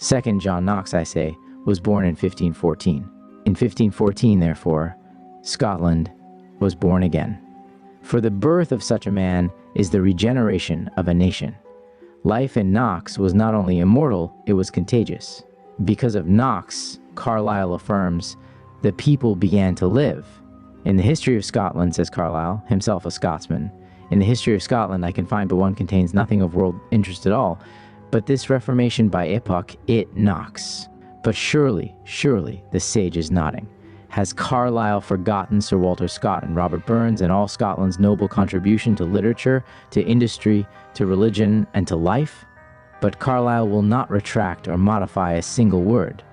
Second John Knox, I say, was born in 1514. In 1514, therefore, Scotland was born again. For the birth of such a man is the regeneration of a nation. Life in Knox was not only immortal, it was contagious. Because of Knox, Carlyle affirms, the people began to live. In the history of Scotland, says Carlyle, himself a Scotsman, in the history of Scotland I can find but one contains nothing of world interest at all, but this reformation by epoch, it Knox. But surely, the sage is nodding. Has Carlyle forgotten Sir Walter Scott and Robert Burns and all Scotland's noble contribution to literature, to industry, to religion, and to life? But Carlyle will not retract or modify a single word.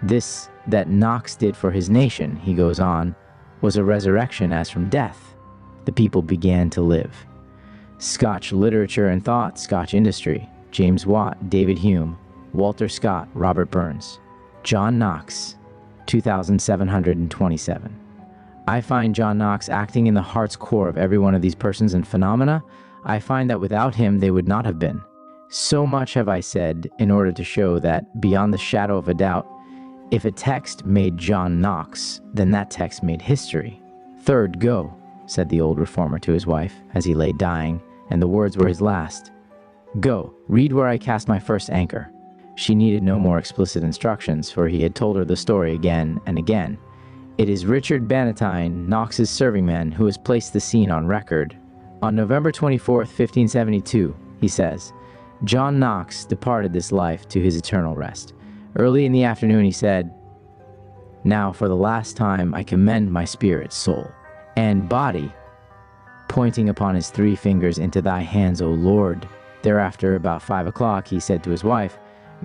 This that Knox did for his nation, he goes on, was a resurrection as from death. The people began to live. Scotch literature and thought, Scotch industry, James Watt, David Hume, Walter Scott, Robert Burns, John Knox, 2,727. I find John Knox acting in the heart's core of every one of these persons and phenomena. I find that without him they would not have been. So much have I said in order to show that, beyond the shadow of a doubt, if a text made John Knox, then that text made history. Third, go, said the old reformer to his wife as he lay dying, and the words were his last. Go, read where I cast my first anchor. She needed no more explicit instructions, for he had told her the story again and again. It is Richard Bannatyne, Knox's servingman, who has placed the scene on record. On November 24th, 1572, he says, John Knox departed this life to his eternal rest. Early in the afternoon he said, Now for the last time I commend my spirit, soul, and body, pointing upon his 3 fingers into thy hands, O Lord. Thereafter, about 5 o'clock, he said to his wife,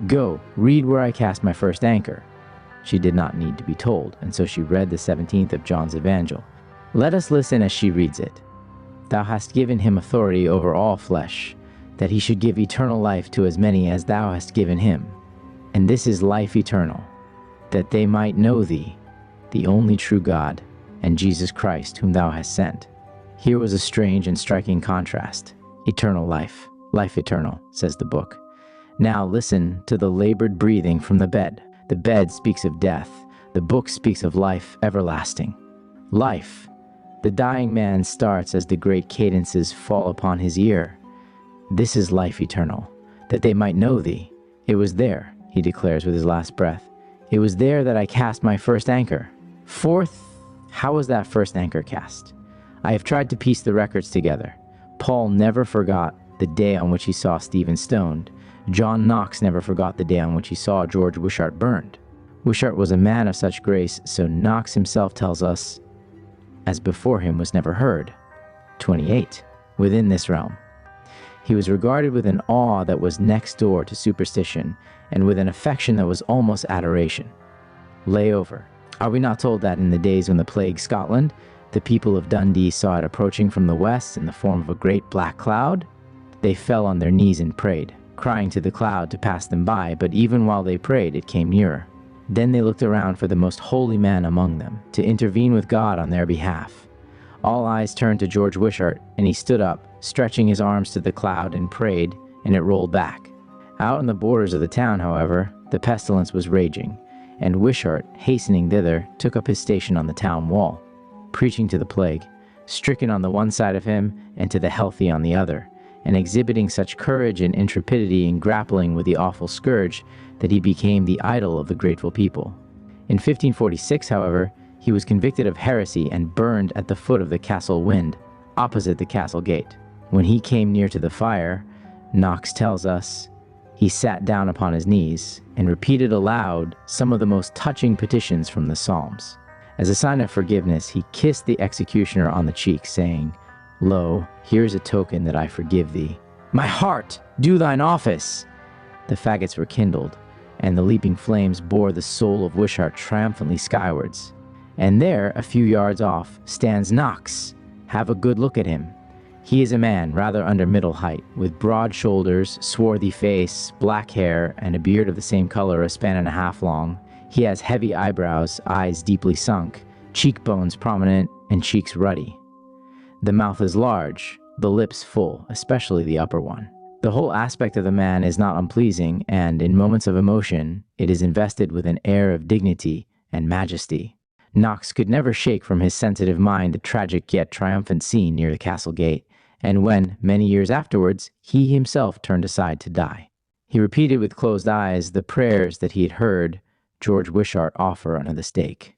Go, read where I cast my first anchor. She did not need to be told, and so she read the 17th of John's Evangel. Let us listen as she reads it. Thou hast given him authority over all flesh, that he should give eternal life to as many as thou hast given him. And this is life eternal, that they might know thee, the only true God, and Jesus Christ, whom thou hast sent. Here was a strange and striking contrast. Eternal life, life eternal, says the book. Now listen to the labored breathing from the bed. The bed speaks of death. The book speaks of life everlasting. Life. The dying man starts as the great cadences fall upon his ear. This is life eternal, that they might know thee. It was there, he declares with his last breath. It was there that I cast my first anchor. Fourth, how was that first anchor cast? I have tried to piece the records together. Paul never forgot the day on which he saw Stephen stoned. John Knox never forgot the day on which he saw George Wishart burned. Wishart was a man of such grace, so Knox himself tells us, as before him was never heard. 28. Within this realm. He was regarded with an awe that was next door to superstition, and with an affection that was almost adoration. Lay over. Are we not told that in the days when the plague Scotland, the people of Dundee saw it approaching from the west in the form of a great black cloud? They fell on their knees and prayed, crying to the cloud to pass them by, but even while they prayed, it came nearer. Then they looked around for the most holy man among them, to intervene with God on their behalf. All eyes turned to George Wishart, and he stood up, stretching his arms to the cloud, and prayed, and it rolled back. Out on the borders of the town, however, the pestilence was raging, and Wishart, hastening thither, took up his station on the town wall, preaching to the plague, stricken on the one side of him, and to the healthy on the other, and exhibiting such courage and intrepidity in grappling with the awful scourge that he became the idol of the grateful people. In 1546, however, he was convicted of heresy and burned at the foot of the Castle Wynd, opposite the castle gate. When he came near to the fire, Knox tells us, he sat down upon his knees and repeated aloud some of the most touching petitions from the Psalms. As a sign of forgiveness, he kissed the executioner on the cheek, saying, Lo, here is a token that I forgive thee. My heart, do thine office! The faggots were kindled, and the leaping flames bore the soul of Wishart triumphantly skywards. And there, a few yards off, stands Knox. Have a good look at him. He is a man rather under middle height, with broad shoulders, swarthy face, black hair, and a beard of the same color, a span and a half long. He has heavy eyebrows, eyes deeply sunk, cheekbones prominent, and cheeks ruddy. The mouth is large, the lips full, especially the upper one. The whole aspect of the man is not unpleasing, and in moments of emotion, it is invested with an air of dignity and majesty. Knox could never shake from his sensitive mind the tragic yet triumphant scene near the castle gate, and when, many years afterwards, he himself turned aside to die, he repeated with closed eyes the prayers that he had heard George Wishart offer under the stake.